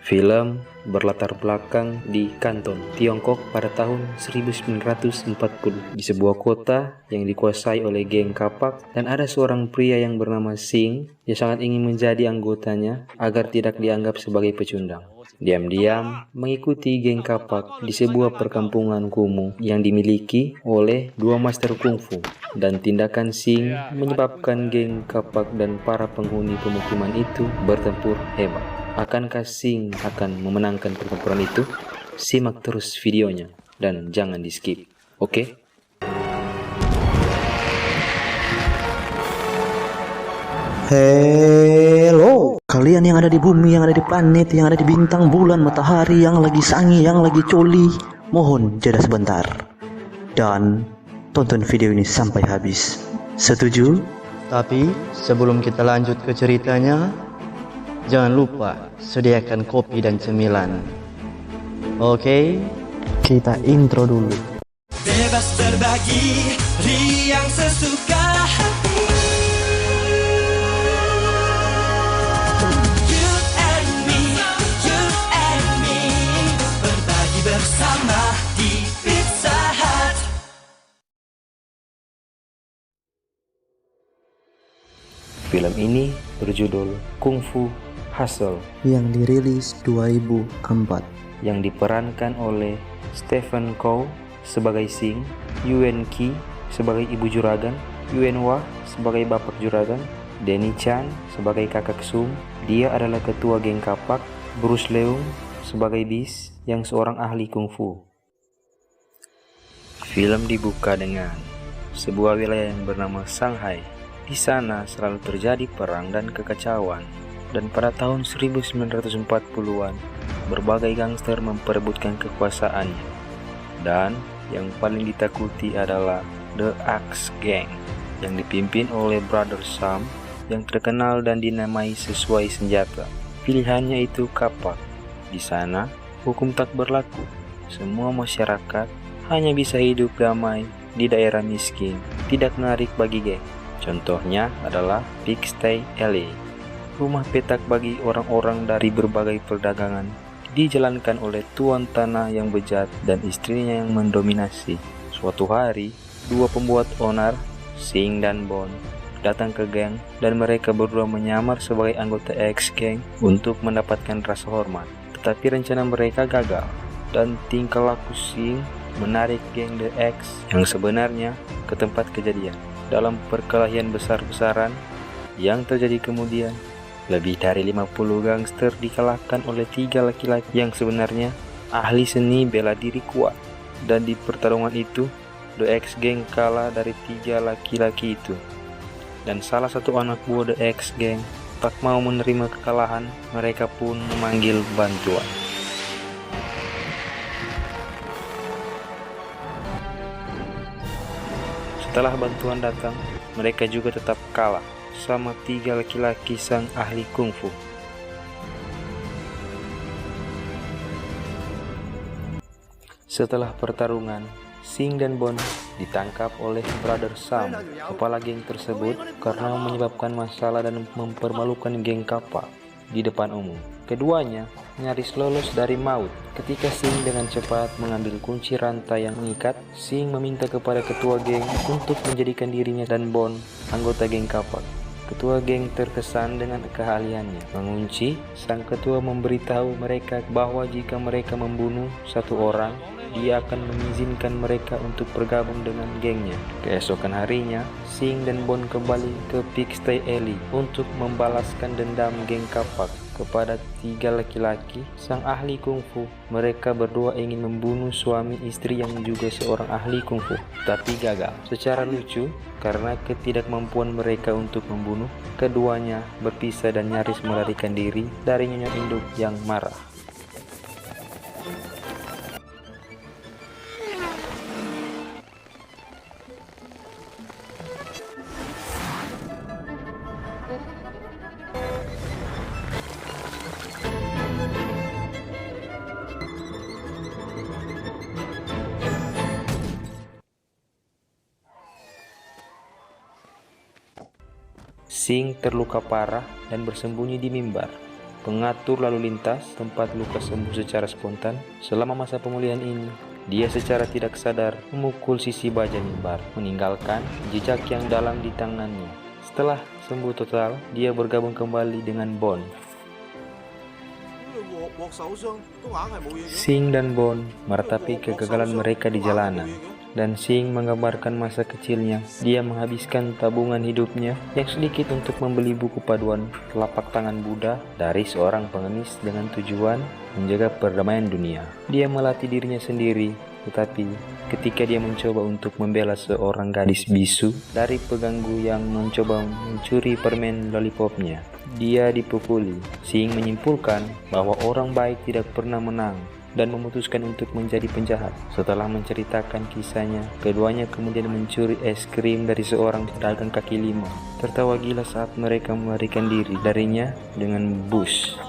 Film berlatar belakang di Kanton, Tiongkok pada tahun 1940 di sebuah kota yang dikuasai oleh geng kapak, dan ada seorang pria yang bernama Sing yang sangat ingin menjadi anggotanya agar tidak dianggap sebagai pecundang. Diam-diam mengikuti geng kapak di sebuah perkampungan kumuh yang dimiliki oleh dua master kungfu, dan tindakan Sing menyebabkan geng kapak dan para penghuni pemukiman itu bertempur hebat. Akankah Sing akan memenangkan pertempuran itu? Simak terus videonya dan jangan di skip, oke? Hello, kalian yang ada di bumi, yang ada di planet, yang ada di bintang, bulan, matahari, yang lagi sangi, yang lagi coli, mohon jeda sebentar dan tonton video ini sampai habis. Setuju? Tapi sebelum kita lanjut ke ceritanya, jangan lupa sediakan kopi dan cemilan. Oke, kita intro dulu. Bebas berbagi, riang sesuka hati. You and me, berbagi bersama di Pizza Hut. Film ini berjudul Kung Fu Hustle Yang dirilis 2004. yang diperankan oleh Stephen Chow sebagai Sing, Yuen Qi sebagai ibu juragan, Yuen Wah sebagai bapak juragan, Denny Chan sebagai kakak Sung. Dia adalah ketua geng kapak. Bruce Leung sebagai Bis yang seorang ahli kungfu. Film dibuka dengan sebuah wilayah yang bernama Shanghai. Di sana selalu terjadi perang dan kekacauan, dan pada tahun 1940-an berbagai gangster memperebutkan kekuasaannya, dan yang paling ditakuti adalah The Axe Gang yang dipimpin oleh Brother Sam yang terkenal dan dinamai sesuai senjata. Pilihannya itu kapak. Di sana hukum tak berlaku. Semua masyarakat hanya bisa hidup damai di daerah miskin, tidak menarik bagi geng. Contohnya adalah Pigsty Alley, rumah petak bagi orang-orang dari berbagai perdagangan, dijalankan oleh tuan tanah yang bejat dan istrinya yang mendominasi. Suatu hari, dua pembuat onar, Sing dan Bon, datang ke geng, dan mereka berdua menyamar sebagai anggota X-Gang untuk mendapatkan rasa hormat. Tetapi rencana mereka gagal, dan tingkah laku Sing menarik geng The X yang sebenarnya ke tempat kejadian. Dalam perkelahian besar-besaran yang terjadi kemudian, lebih dari 50 gangster dikalahkan oleh 3 laki-laki yang sebenarnya ahli seni bela diri kuat. Dan di pertarungan itu, The X Gang kalah dari 3 laki-laki itu. Dan salah satu anak buah The X Gang tak mau menerima kekalahan, mereka pun memanggil bantuan. Setelah bantuan datang, mereka juga tetap kalah sama 3 laki-laki sang ahli kungfu. Setelah pertarungan, Sing dan Bon ditangkap oleh Brother Sam, kepala geng tersebut, karena menyebabkan masalah dan mempermalukan geng kapak di depan umum. Keduanya nyaris lolos dari maut ketika Sing dengan cepat mengambil kunci rantai yang mengikat. Sing meminta kepada ketua geng untuk menjadikan dirinya dan Bon anggota geng kapak. Ketua geng terkesan dengan keahliannya mengunci. Sang ketua memberitahu mereka bahwa jika mereka membunuh satu orang, dia akan mengizinkan mereka untuk bergabung dengan gengnya. Keesokan harinya, Sing dan Bon kembali ke Pigsty Alley untuk membalaskan dendam geng kapak kepada 3 laki-laki sang ahli kungfu. Mereka berdua ingin membunuh suami istri yang juga seorang ahli kungfu, tapi gagal. Secara lucu, karena ketidakmampuan mereka untuk membunuh, keduanya berpisah dan nyaris melarikan diri dari nyonya induk yang marah. Sing terluka parah dan bersembunyi di mimbar. Pengatur lalu lintas tempat luka sembuh secara spontan. Selama masa pemulihan ini, dia secara tidak sadar memukul sisi baja mimbar, meninggalkan jejak yang dalam di tangannya. Setelah sembuh total, dia bergabung kembali dengan Bond. Sing dan Bond meratapi kegagalan mereka di jalanan, dan Sing menggambarkan masa kecilnya. Dia menghabiskan tabungan hidupnya yang sedikit untuk membeli buku paduan telapak tangan Buddha dari seorang pengemis dengan tujuan menjaga perdamaian dunia. Dia melatih dirinya sendiri, tetapi ketika dia mencoba untuk membela seorang gadis bisu dari pengganggu yang mencoba mencuri permen lollipopnya, dia dipukuli. Sing menyimpulkan bahwa orang baik tidak pernah menang dan memutuskan untuk menjadi penjahat. Setelah menceritakan kisahnya, keduanya kemudian mencuri es krim dari seorang pedagang kaki lima, tertawa gila saat mereka melarikan diri darinya dengan bus.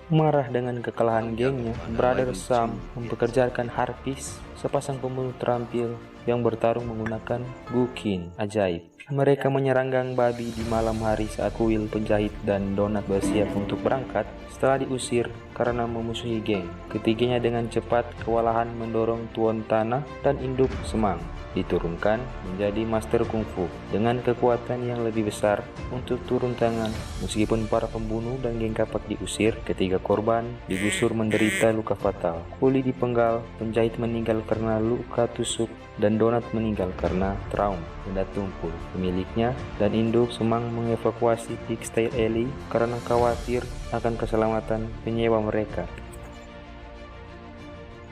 Marah dengan kekalahan gengnya, Brother Sam mempekerjakan Harpies, sepasang pembunuh terampil yang bertarung menggunakan gukin ajaib. Mereka menyerang gang babi di malam hari saat kuil penjahit dan donat bersiap untuk berangkat setelah diusir karena memusuhi geng. Ketiganya dengan cepat kewalahan mendorong Tuan Tanah dan Induk Semang diturunkan menjadi master kungfu dengan kekuatan yang lebih besar untuk turun tangan. Meskipun para pembunuh dan geng kapak diusir, ketiga korban digusur menderita luka fatal. Kuli dipenggal, penjahit meninggal karena luka tusuk, dan donat meninggal karena trauma benda tumpul. Pemiliknya dan Induk Semang mengevakuasi Pigsty Alley karena khawatir akan keselamatan penyewa mereka.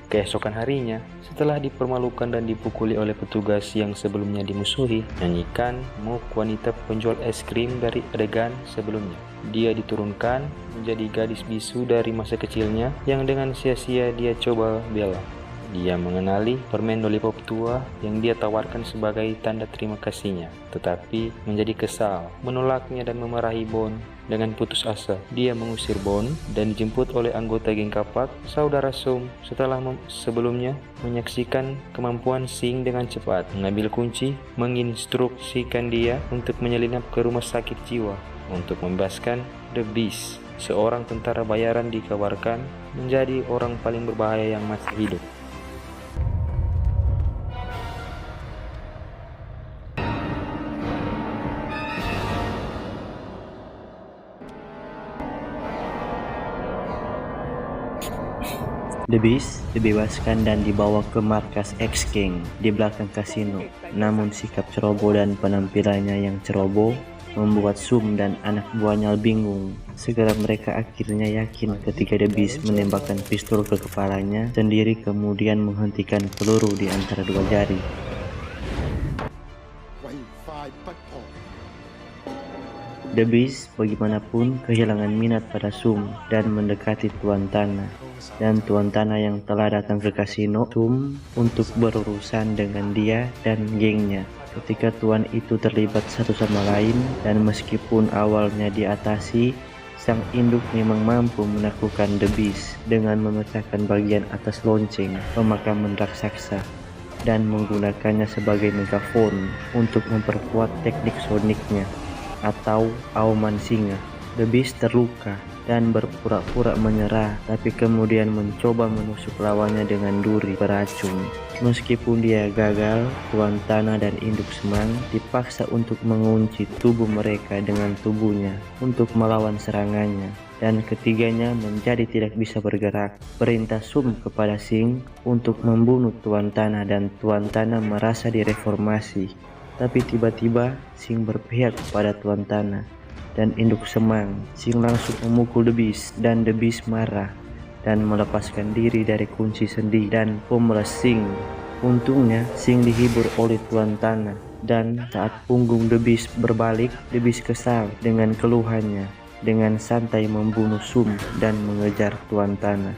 Keesokan harinya, setelah dipermalukan dan dipukuli oleh petugas yang sebelumnya dimusuhi, nyanyikan Mook wanita penjual es krim dari adegan sebelumnya. Dia diturunkan menjadi gadis bisu dari masa kecilnya yang dengan sia-sia dia coba bela. Dia mengenali permen lollipop tua yang dia tawarkan sebagai tanda terima kasihnya, tetapi menjadi kesal, menolaknya dan memarahi Bond. Dengan putus asa, dia mengusir Bond dan dijemput oleh anggota geng kapak, saudara Sum, setelah sebelumnya menyaksikan kemampuan Sing dengan cepat mengambil kunci, menginstruksikan dia untuk menyelinap ke rumah sakit jiwa untuk membebaskan The Beast. Seorang tentara bayaran dikabarkan menjadi orang paling berbahaya yang masih hidup. The Beast dibebaskan dan dibawa ke markas X-King di belakang kasino. Namun sikap ceroboh dan penampilannya yang ceroboh membuat Sum dan anak buahnya bingung. Segera mereka akhirnya yakin ketika The Beast menembakkan pistol ke kepalanya sendiri kemudian menghentikan peluru di antara dua jari. The Beast bagaimanapun kehilangan minat pada Sum dan mendekati Tuan Tanah. Dan Tuan Tanah yang telah datang ke kasino Sum untuk berurusan dengan dia dan gengnya. Ketika Tuan itu terlibat satu sama lain dan meskipun awalnya diatasi, sang induk memang mampu menaklukkan The Beast dengan memecahkan bagian atas lonceng pemakaman raksasa dan menggunakannya sebagai megafon untuk memperkuat teknik soniknya atau auman singa. The Beast terluka dan berpura-pura menyerah, tapi kemudian mencoba menusuk lawannya dengan duri beracun. Meskipun dia gagal, Tuan Tanah dan Induk Semang dipaksa untuk mengunci tubuh mereka dengan tubuhnya untuk melawan serangannya, dan ketiganya menjadi tidak bisa bergerak. Perintah Sum kepada Sing untuk membunuh Tuan Tanah dan Tuan Tanah merasa direformasi, tapi tiba-tiba Sing berpihak kepada Tuan Tanah dan Induk Semang. Sing langsung memukul The Beast dan The Beast marah dan melepaskan diri dari kunci sendi dan pemeras Sing. Untungnya Sing dihibur oleh Tuan Tanah, dan saat punggung The Beast berbalik, The Beast kesal dengan keluhannya, dengan santai membunuh Sum dan mengejar Tuan Tanah.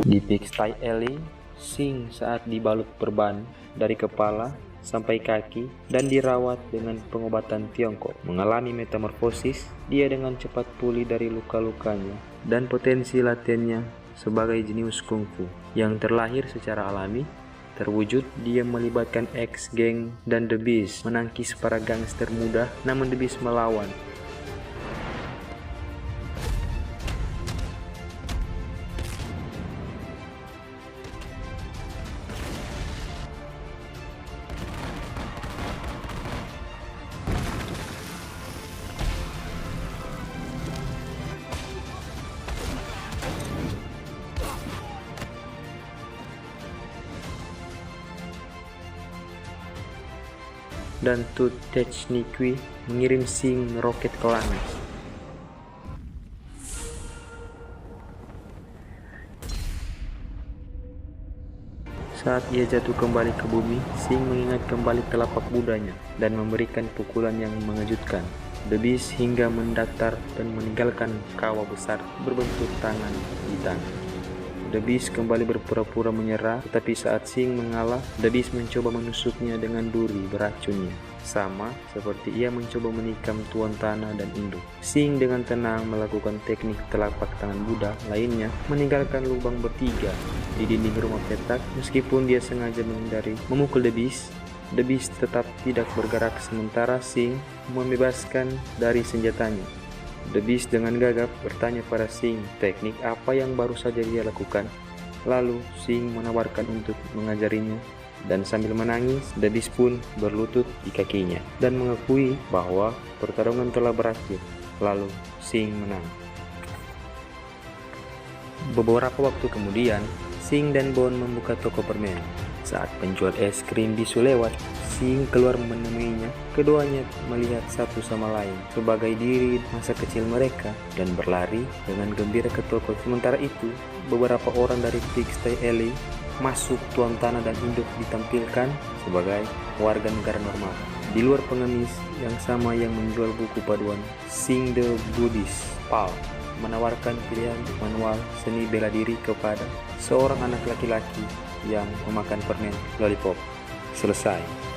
Di Pigsty Alley, Sing saat dibalut perban dari kepala sampai kaki dan dirawat dengan pengobatan Tiongkok mengalami metamorfosis. Dia dengan cepat pulih dari luka-lukanya dan potensi latihannya sebagai jenius kungfu yang terlahir secara alami terwujud. Dia melibatkan X-Gang dan The Beast menangkis para gangster muda, namun The Beast melawan. Dan Tut Technique mengirim Sing roket ke langit. Saat ia jatuh kembali ke bumi, Sing mengingat kembali telapak budanya dan memberikan pukulan yang mengejutkan The Beast hingga mendatar dan meninggalkan kawah besar berbentuk tangan di tanah. The Beast kembali berpura-pura menyerah, tetapi saat Sing mengalah, The Beast mencoba menusuknya dengan duri beracunnya, sama seperti ia mencoba menikam tuan tanah dan induk. Sing dengan tenang melakukan teknik telapak tangan Buddha lainnya, meninggalkan lubang bertiga di dinding rumah petak. Meskipun dia sengaja menghindari memukul The Beast tetap tidak bergerak sementara Sing membebaskan dari senjatanya. The Beast dengan gagap bertanya pada Sing teknik apa yang baru saja dia lakukan. Lalu Sing menawarkan untuk mengajarinya, dan sambil menangis The Beast pun berlutut di kakinya dan mengakui bahwa pertarungan telah berakhir. Lalu Sing menang. Beberapa waktu kemudian, Sing dan Bone membuka toko permen. Saat penjual es krim bisu lewat, Sing keluar menemuinya. Keduanya melihat satu sama lain sebagai diri masa kecil mereka dan berlari dengan gembira ke toko. Sementara itu, beberapa orang dari Pigsty Alley masuk. Tuan tanah dan induk ditampilkan sebagai warga negara normal. Di luar pengemis yang sama yang menjual buku paduan, Sing the Buddhist Pal menawarkan pilihan manual seni bela diri kepada seorang anak laki-laki yang memakan permen lollipop. Selesai.